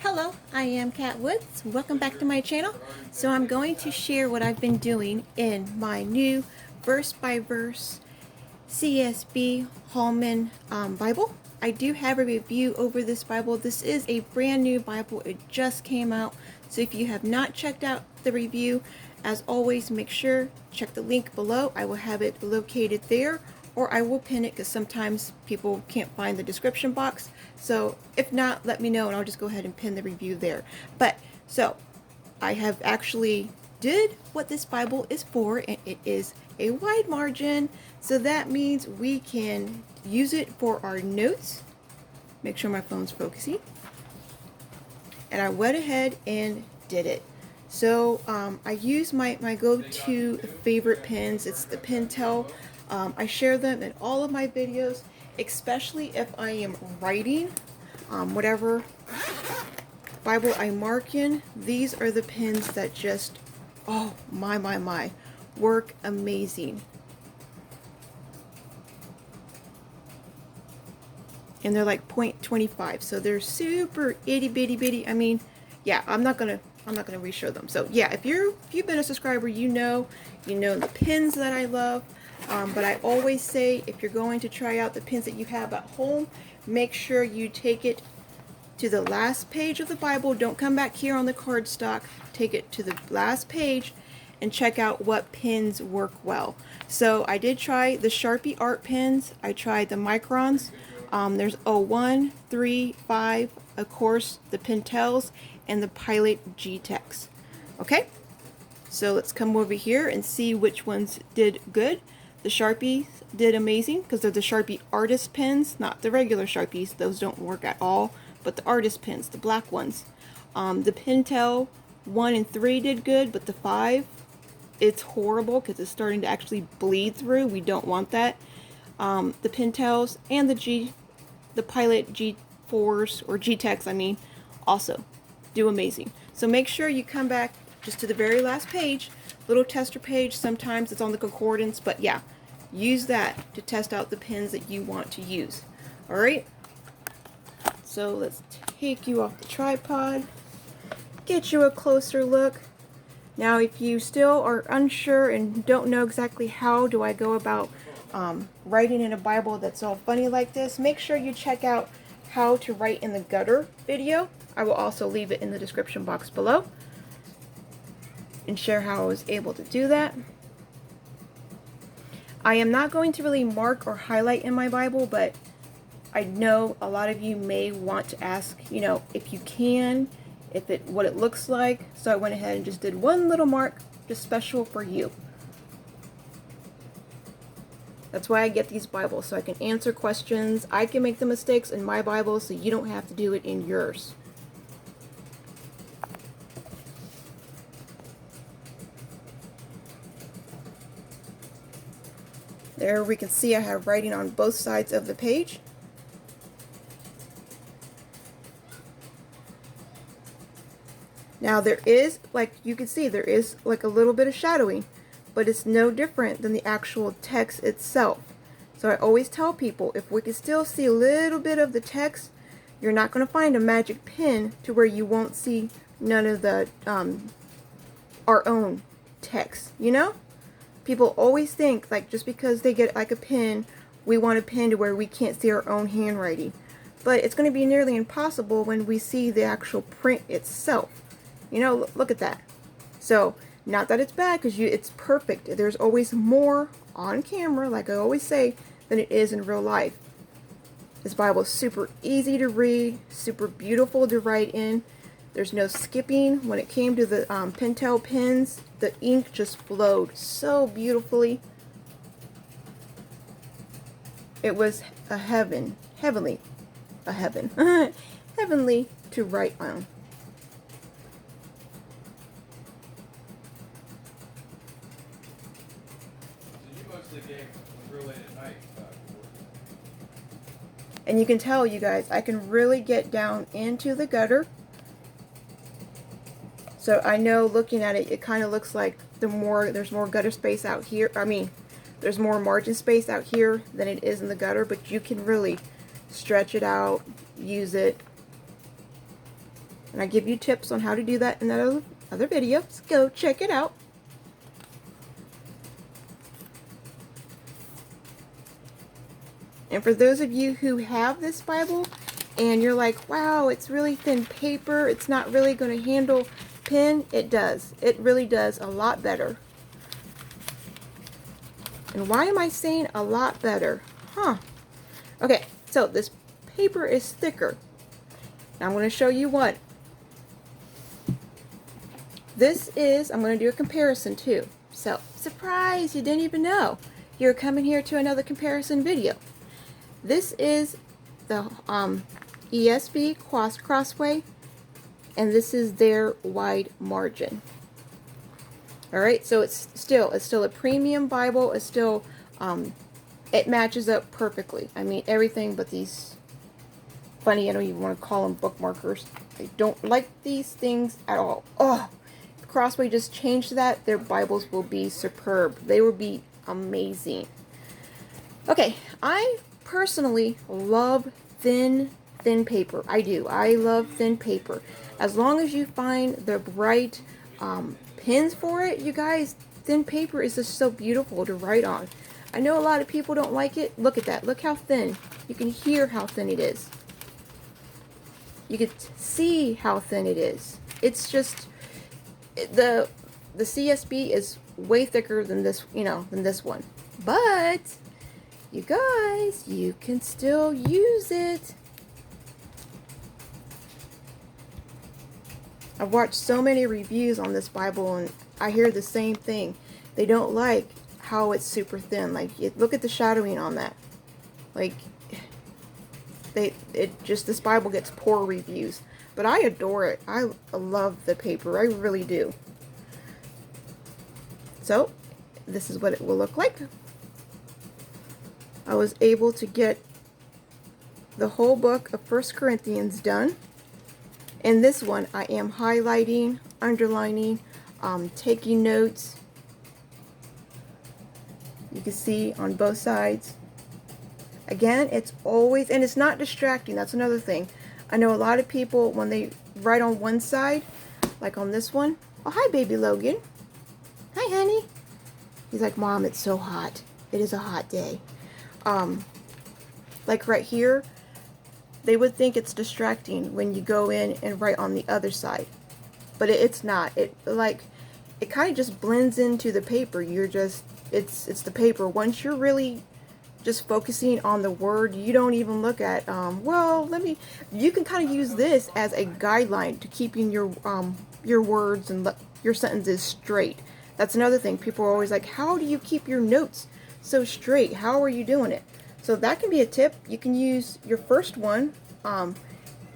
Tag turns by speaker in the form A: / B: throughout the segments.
A: Hello, I am Kat Woods. Welcome back to my channel. So I'm going to share what I've been doing in my new verse by verse CSB Hallman Bible. I do have a review over this Bible. This is a brand new Bible. It just came out. So if you have not checked out the review, as always, make sure check the link below. I will have it located there, or I will pin it because sometimes people can't find the description box. So if not, let me know and I'll just go ahead and pin the review there. But so I have actually did what this Bible is for, and it is a wide margin. So that means we can use it for our notes. Make sure my phone's focusing. And I went ahead and did it. So I use my go-to favorite pens. It's the Pentel. I share them in all of my videos, especially if I am writing whatever Bible I mark in. These are the pens that just, oh my, work amazing. And they're like 0.25, so they're super itty bitty. I mean, yeah, I'm not gonna re-show them. So yeah, if you've been a subscriber, you know the pens that I love. But I always say, if you're going to try out the pens that you have at home, make sure you take it to the last page of the Bible. Don't come back here on the cardstock. Take it to the last page and check out what pens work well. So I did try the Sharpie art pens. I tried the Microns. There's 01, 3, 5, of course, the Pentels, and the Pilot G-Tex. Okay, so let's come over here and see which ones did good. The Sharpies did amazing because they're the Sharpie artist pens, not the regular Sharpies. Those don't work at all, but the artist pens, the black ones. The Pentel 1 and 3 did good, but the 5, it's horrible because it's starting to actually bleed through. We don't want that. The Pentels and the Pilot G4s, or G-Tex, I mean, also do amazing. So make sure you come back just to the very last page, little tester page. Sometimes it's on the concordance, but yeah, use that to test out the pens that you want to use. All right, so let's take you off the tripod, get you a closer look. Now, if you still are unsure and don't know exactly how do I go about writing in a Bible that's all funny like this, make sure you check out how to write in the gutter video. I will also leave it in the description box below and share how I was able to do that. I am not going to really mark or highlight in my Bible, but I know a lot of you may want to ask, if you can, what it looks like. So I went ahead and just did one little mark, just special for you. That's why I get these Bibles, so I can answer questions. I can make the mistakes in my Bible, so you don't have to do it in yours. There we can see I have writing on both sides of the page. Now there is, like you can see, there is like a little bit of shadowing, but it's no different than the actual text itself. So I always tell people, if we can still see a little bit of the text, you're not going to find a magic pen to where you won't see none of the our own text, People always think, like, just because they get like a pen, we want a pen to where we can't see our own handwriting. But it's going to be nearly impossible when we see the actual print itself. Look at that. So, not that it's bad, because it's perfect. There's always more on camera, like I always say, than it is in real life. This Bible is super easy to read, super beautiful to write in. There's no skipping. When it came to the Pentel pens, the ink just flowed so beautifully. It was a heavenly to write on. And you can tell, you guys, I can really get down into the gutter. So I know, looking at it, it kind of looks like there's more gutter space out here. I mean, there's more margin space out here than it is in the gutter, but you can really stretch it out, use it. And I give you tips on how to do that in other videos. Go check it out. And for those of you who have this Bible and you're like, wow, it's really thin paper, it's not really going to handle pen, it does. It really does a lot better. And why am I saying a lot better? Okay, so this paper is thicker. Now I'm going to show you what. This is, I'm going to do a comparison too. So, surprise, you didn't even know. You're coming here to another comparison video. This is the ESB Crossway, and this is their wide margin. Alright, so it's still a premium Bible. It's still, it matches up perfectly. I mean, everything but these, funny, I don't even want to call them bookmarkers. I don't like these things at all. Oh, if Crossway just changed that, their Bibles will be superb. They will be amazing. Okay, I personally love thin paper. I do. I love thin paper. As long as you find the right pens for it, you guys, thin paper is just so beautiful to write on. I know a lot of people don't like it. Look at that. Look how thin. You can hear how thin it is. You can see how thin it is. It's just, the CSB is way thicker than this, than this one. But you guys, you can still use it. I've watched so many reviews on this Bible and I hear the same thing. They don't like how it's super thin. Like, look at the shadowing on that. Like, this Bible gets poor reviews. But I adore it. I love the paper. I really do. So, this is what it will look like. I was able to get the whole book of 1 Corinthians done. In this one, I am highlighting, underlining, taking notes. You can see on both sides. Again, it's always, and it's not distracting. That's another thing. I know a lot of people, when they write on one side, like on this one. Oh, hi, baby Logan. Hi, honey. He's like, Mom, it's so hot. It is a hot day. Like right here, they would think it's distracting when you go in and write on the other side, but it's not. It kind of just blends into the paper. It's the paper. Once you're really just focusing on the word, you don't even look at you can kind of use this as a guideline to keeping your words and your sentences straight. That's another thing. People are always like, how do you keep your notes so straight? How are you doing it? So that can be a tip. You can use your first one,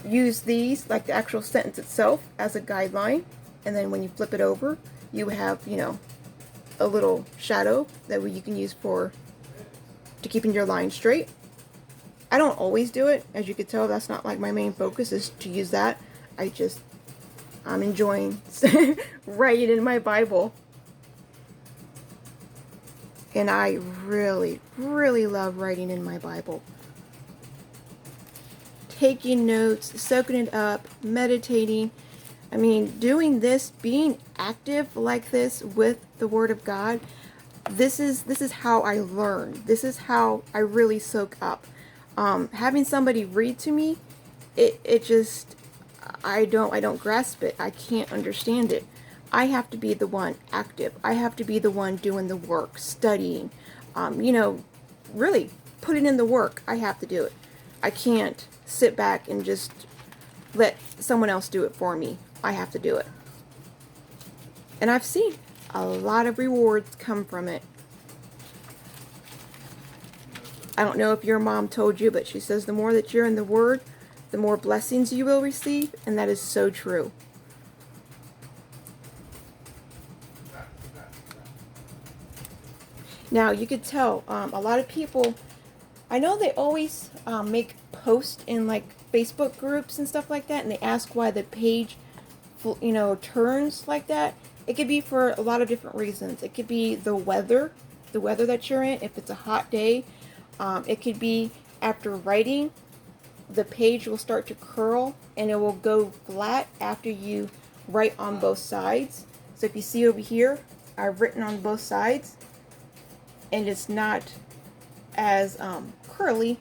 A: use these, like the actual sentence itself, as a guideline. And then when you flip it over, you have, a little shadow that you can use to keeping your line straight. I don't always do it. As you can tell, that's not like my main focus is to use that. I'm enjoying writing in my Bible. And I really, really love writing in my Bible. Taking notes, soaking it up, meditating. I mean, doing this, being active like this with the Word of God, this is how I learn. This is how I really soak up. Having somebody read to me, it just, I don't grasp it. I can't understand it. I have to be the one active. I have to be the one doing the work, studying, really putting in the work. I have to do it. I can't sit back and just let someone else do it for me. I have to do it. And I've seen a lot of rewards come from it. I don't know if your mom told you, but she says the more that you're in the Word, the more blessings you will receive, and that is so true. Now, you could tell, a lot of people, I know they always make posts in like Facebook groups and stuff like that, and they ask why the page, turns like that. It could be for a lot of different reasons. It could be the weather that you're in, if it's a hot day. It could be after writing, the page will start to curl and it will go flat after you write on both sides. So if you see over here, I've written on both sides and it's not as curly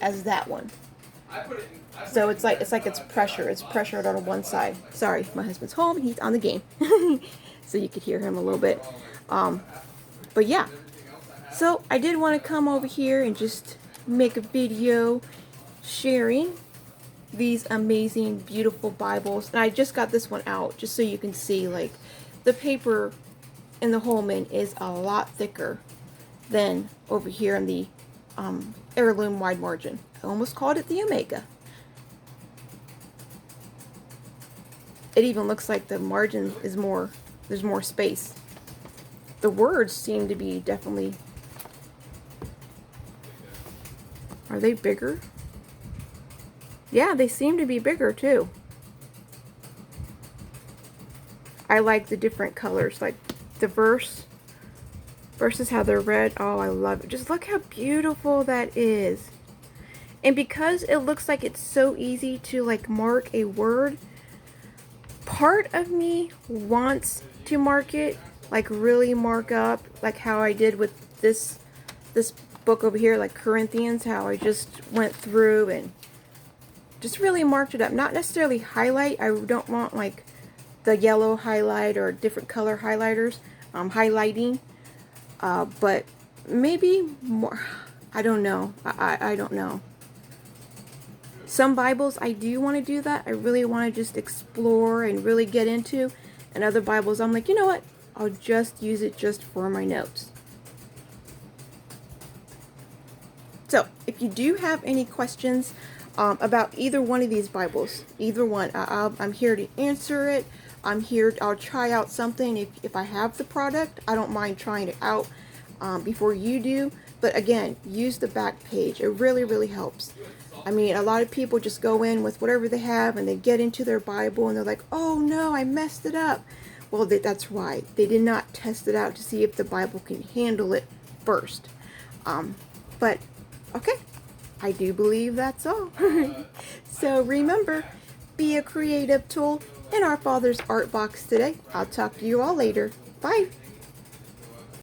A: as that one. So it's like it's pressured on one side. Sorry, my husband's home and he's on the game. So you could hear him a little bit. But yeah, so I did want to come over here and just make a video sharing these amazing, beautiful Bibles. And I just got this one out just so you can see, like, the paper in the Holman is a lot thicker than over here in the heirloom wide margin. I almost called it the Omega. It even looks like the margin is more, there's more space. The words seem to be definitely, are they bigger? Yeah, they seem to be bigger too. I like the different colors, like the verse versus how they're red. Oh, I love it. Just look how beautiful that is. And because it looks like it's so easy to like mark a word, part of me wants to mark it, like really mark up, like how I did with this book over here, like Corinthians, how I just went through and just really marked it up. Not necessarily highlight. I don't want like the yellow highlight or different color highlighters highlighting, but maybe more. I don't know. I don't know. Some Bibles I do want to do that. I really want to just explore and really get into. And other Bibles I'm like, you know what? I'll just use it just for my notes. So if you do have any questions about either one of these Bibles, either one, I'm here to answer it. I'll try out something. If I have the product, I don't mind trying it out before you do. But again, use the back page. It really, really helps. I mean, a lot of people just go in with whatever they have and they get into their Bible and they're like, oh no, I messed it up. Well, that's why. They did not test it out to see if the Bible can handle it first. But, okay. I do believe that's all. So remember, be a creative tool in our Father's art box today. I'll talk to you all later. Bye.